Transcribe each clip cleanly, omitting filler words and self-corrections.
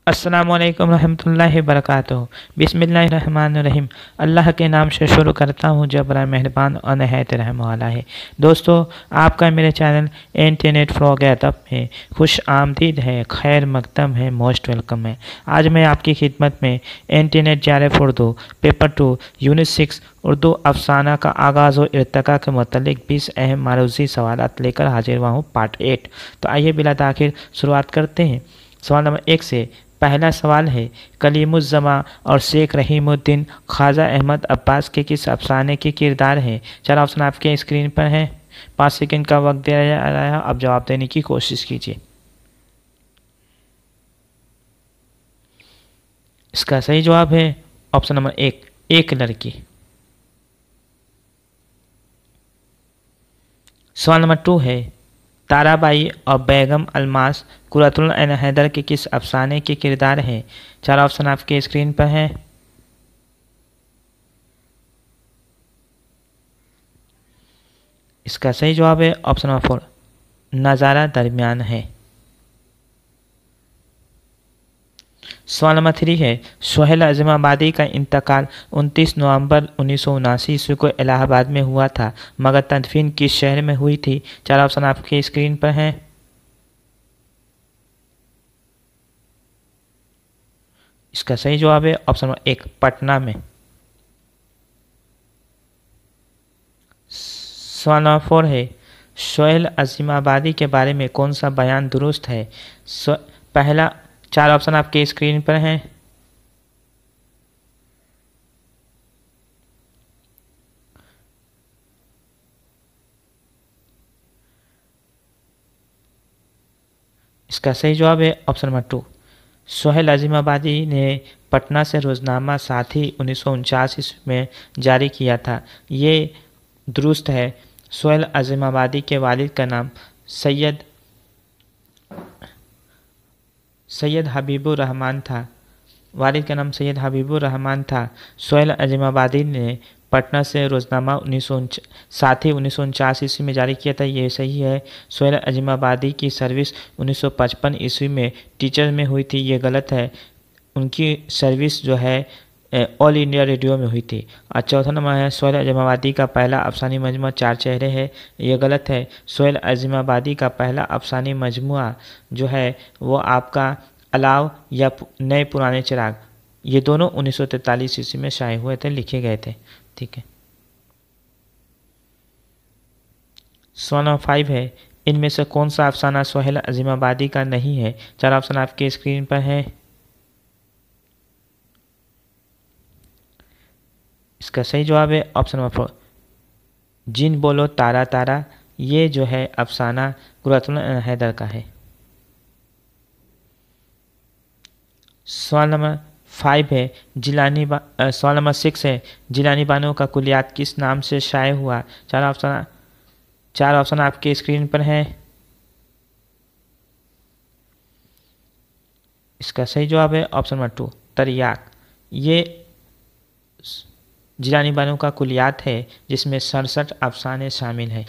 अस्सलामु अलैकुम रहमतुल्लाहि बरकातुहू। बिस्मिल्लाहिर्रहमानिर्रहीम। अल्लाह के नाम से शुरू करता हूँ जो बड़ा मेहरबान और नहायत रहम वाला है। दोस्तों, आपका मेरे चैनल इंटरनेट फ्रॉगैतअप में खुश आमदीद है, खैर मकदम है, मोस्ट वेलकम है। आज मैं आपकी खिदमत में इंटरनेट जारफ उर्दू पेपर 2 यूनिट 6 उर्दू अफसाना का आगाज़ और इर्तका के मतलब 20 अहम मारूजी सवालात लेकर हाजिर हुआ हूँ, पार्ट 8। तो आइए बिला ताखिर शुरुआत करते हैं। सवाल नंबर 1 से। पहला सवाल है, कलीमुज़्ज़मा और शेख रहीमुद्दीन ख्वाजा अहमद अब्बास के किस अफसाने के किरदार हैं? चार ऑप्शन आपके स्क्रीन पर हैं। 5 सेकंड का वक्त दिया जा रहा है, अब जवाब देने की कोशिश कीजिए। इसका सही जवाब है ऑप्शन नंबर 1, एक लड़की। सवाल नंबर 2 है, ताराबाई और बेगम अलमास कुरतुल एन हैदर के किस अफसाने के किरदार हैं? चार ऑप्शन आपके स्क्रीन पर हैं। इसका सही जवाब है ऑप्शन नंबर 4, नज़ारा दरमियान है। सवाल नंबर 3 है, सोहेल अज़ीमाबादी का इंतकाल 29 नवंबर 1979 ईस्वी को इलाहाबाद में हुआ था, मगर तदफीन किस शहर में हुई थी? चार ऑप्शन आपके स्क्रीन पर हैं। इसका सही जवाब है ऑप्शन नंबर 1, पटना में। सवाल नंबर 4 है, सोहेल अज़ीमाबादी के बारे में कौन सा बयान दुरुस्त है? पहला, चार ऑप्शन आपके स्क्रीन पर हैं। इसका सही जवाब है ऑप्शन नंबर 2, सोहेल अज़ीमाबादी ने पटना से रोज़नामा साथी 1949 ईस्वी में जारी किया था। ये दुरुस्त है। सोहेल अज़ीमाबादी के वालिद का नाम सैयद सैयद हबीबुर रहमान था। वालिद का नाम सैयद हबीबुर रहमान था। सोहेल अज़ीमाबादी ने पटना से रोज़नामा 1949 ईस्वी में जारी किया था, ये सही है। सोहेल अज़ीमाबादी की सर्विस 1955 ईस्वी में टीचर में हुई थी, ये गलत है। उनकी सर्विस जो है ऑल इंडिया रेडियो में हुई थी। और चौथा नंबर है, सोहेल अज़ीमाबादी का पहला अफसानी मजमूआ चार चेहरे है, ये गलत है। सोहेल अज़ीमाबादी का पहला अफसानी मजमूआ जो है वो आपका अलाव या नए पुराने चिराग, ये दोनों 1943 ईस्वी में शाये हुए थे, लिखे गए थे। ठीक है। सवाल नंबर 5 है, इनमें से कौन सा अफसाना सोहेल अज़ीमाबादी का नहीं है? चार ऑप्शन आपके स्क्रीन पर हैं। इसका सही जवाब है ऑप्शन नंबर 4, जिन बोलो तारा तारा। ये जो है अफसाना कुरतुल हैदर का है। सवाल नंबर 5 है, सवाल नंबर 6 है, जिलानी बानो का कुलियात किस नाम से शाये हुआ? चार ऑप्शन आपके स्क्रीन पर हैं। इसका सही जवाब है ऑप्शन नंबर 2, तरियाक। ये जिलानी बानो का कुलियात है जिसमें 67 अफसाने शामिल हैं।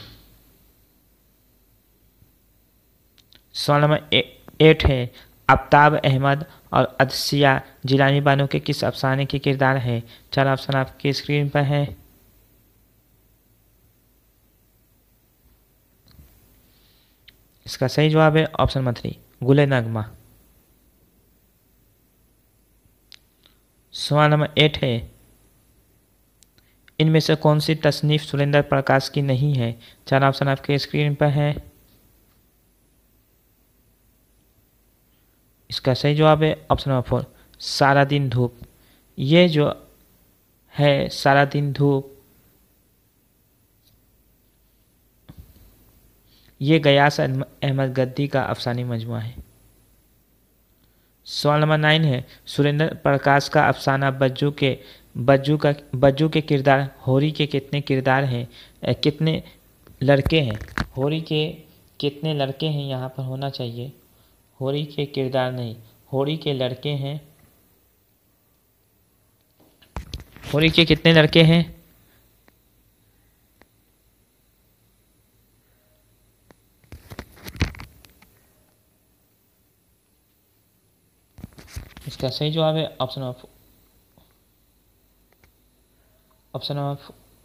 सवाल नंबर 8 है, आफ्ताब अहमद और अदसिया जिलानी बानो के किस अफसाने के किरदार हैं? चार ऑप्शन आपके स्क्रीन पर हैं। इसका सही जवाब है ऑप्शन नंबर 3, गुले नगमा। सवाल नंबर 8 है, इनमें से कौन सी तसनीफ सुरेंद्र प्रकाश की नहीं है? चार ऑप्शन आपके स्क्रीन पर हैं। इसका सही जवाब है ऑप्शन नंबर 4, सारा दिन धूप। ये जो है सारा दिन धूप, ये गयास अहमद गद्दी का अफसानी मजमूआ है। सवाल नंबर 9 है, सुरेंद्र प्रकाश का अफसाना बज्जू के किरदार होरी के कितने किरदार हैं? कितने लड़के हैं? होरी के कितने लड़के हैं यहाँ पर होना चाहिए, होरी के किरदार नहीं, होरी के लड़के हैं। होरी के कितने लड़के हैं? इसका सही जवाब है ऑप्शन नंबर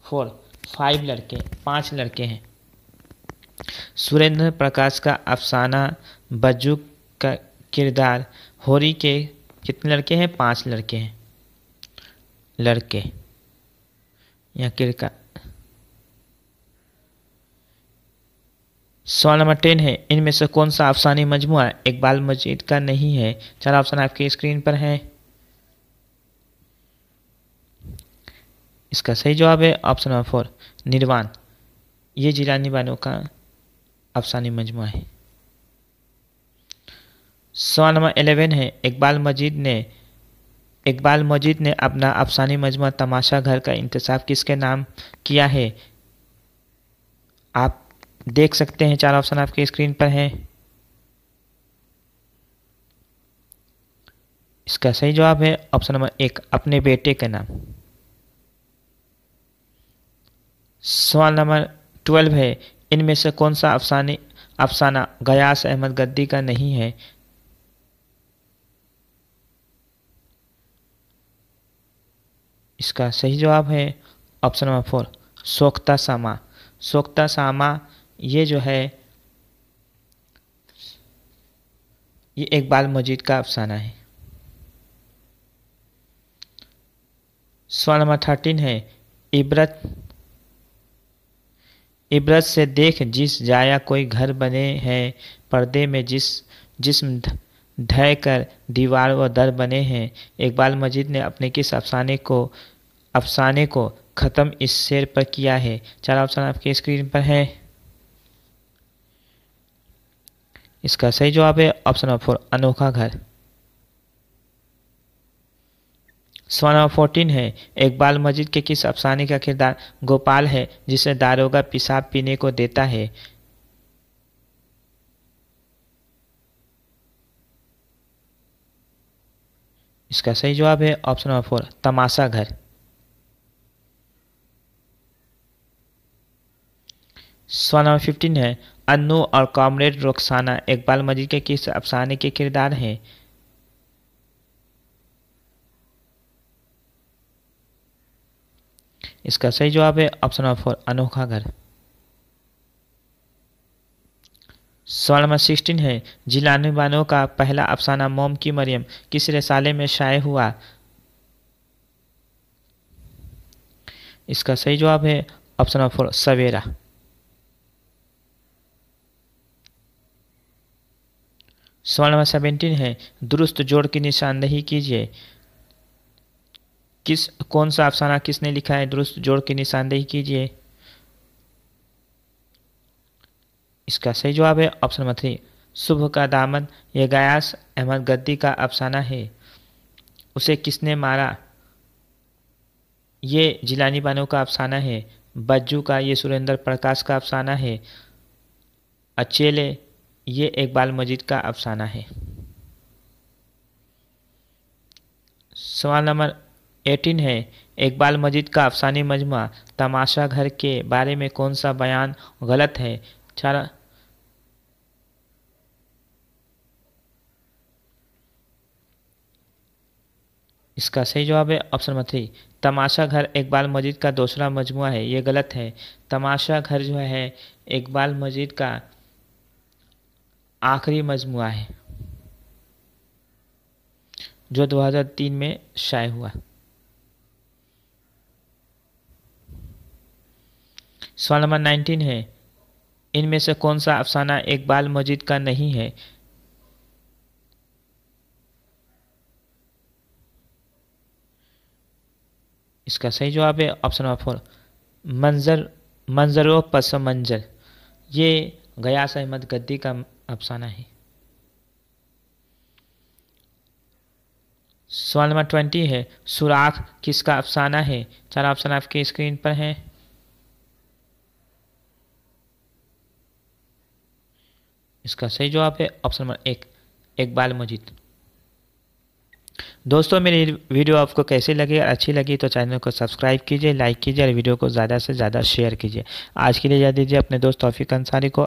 4, 5 लड़के, 5 लड़के हैं। सुरेंद्र प्रकाश का अफसाना बज्जू का किरदार होरी के कितने लड़के हैं? 5 लड़के हैं। लड़के या किरका। सवाल नंबर 10 है, इनमें से कौन सा अफसानी मजमुआ इकबाल मजीद का नहीं है? 4 ऑप्शन आपकी स्क्रीन पर हैं। इसका सही जवाब है ऑप्शन नंबर 4, निर्वाण। ये जिलानी बानो का अफसानी मजमुआ है। सवाल नंबर 11 है, इकबाल मजीद ने अपना अफसानी मजमुआ तमाशा घर का इंतखाब किसके नाम किया है? आप देख सकते हैं 4 ऑप्शन आपके स्क्रीन पर हैं। इसका सही जवाब है ऑप्शन नंबर 1, अपने बेटे के नाम। सवाल नंबर 12 है, इनमें से कौन सा अफसाना गयास अहमद गद्दी का नहीं है? इसका सही जवाब है ऑप्शन नंबर 4, सोख्ता सामा। सोख्ता सामा ये जो है ये इकबाल मजीद का अफसाना है। सवाल नंबर 13 है, इबरत से देख जिस जाया कोई घर बने हैं, पर्दे में जिस्म ढह कर दीवार व दर बने हैं, इकबाल मजीद ने अपने किस अफसाने को ख़त्म इस शेर पर किया है? 4 ऑप्शन आपके स्क्रीन पर है। इसका सही जवाब है ऑप्शन नंबर 4, अनोखा घर। सवाल नंबर 14 है, इकबाल मजीद के किस अफसाने का किरदार गोपाल है जिसे दारोगा पेशाब पीने को देता है? इसका सही जवाब है ऑप्शन नंबर 4, तमाशा घर। सवाल नंबर 15 है, अन्नू और कॉमरेड रुखसाना इकबाल मजीद के किस अफसाने के किरदार हैं? इसका सही जवाब है ऑप्शन नंबर 4, अनोखा घर। सवाल नंबर 16 है, जिलानी बानो का पहला अफसाना मोम की मरियम किस रिसाले में शाये हुआ? इसका सही जवाब है ऑप्शन नंबर 4, सवेरा। सवाल नंबर 17 है, दुरुस्त जोड़ की निशानदेही कीजिए। कौन सा अफसाना किसने लिखा है? दुरुस्त जोड़ की निशानदेही कीजिए। इसका सही जवाब है ऑप्शन नंबर 3, सुबह का दामन। यह गयास अहमद गद्दी का अफसाना है। उसे किसने मारा? ये जिलानी बानो का अफसाना है। बज्जू का ये सुरेंद्र प्रकाश का अफसाना है। अचेले ये इकबाल मजीद का अफसाना है। सवाल नंबर 18 है, इकबाल मजीद का अफसानी मजमुआ तमाशा घर के बारे में कौन सा बयान गलत है? 4 इसका सही जवाब है ऑप्शन नंबर 3, तमाशा घर इकबाल मजीद का दूसरा मजमुआ है। ये गलत है। तमाशा घर जो है इकबाल मजीद का आखिरी मजमुआ है जो 2003 में शाये हुआ। सवाल नंबर 19 है, इनमें से कौन सा अफसाना इकबाल मजीद का नहीं है? इसका सही जवाब है ऑप्शन नंबर 4, मंजरो पस मंजर। ये गयास अहमद गद्दी का अफसाना है। सवाल नंबर 20 है, सुराख किसका अफसाना है? 4 ऑप्शन आपके स्क्रीन पर हैं। इसका सही जवाब है ऑप्शन नंबर 1, इकबाल मजीद। दोस्तों मेरी वीडियो आपको कैसी लगी? अच्छी लगी तो चैनल को सब्सक्राइब कीजिए, लाइक कीजिए और वीडियो को ज़्यादा से ज़्यादा शेयर कीजिए। आज के लिए इजाज़त दीजिए अपने दोस्त तौफीक अंसारी को।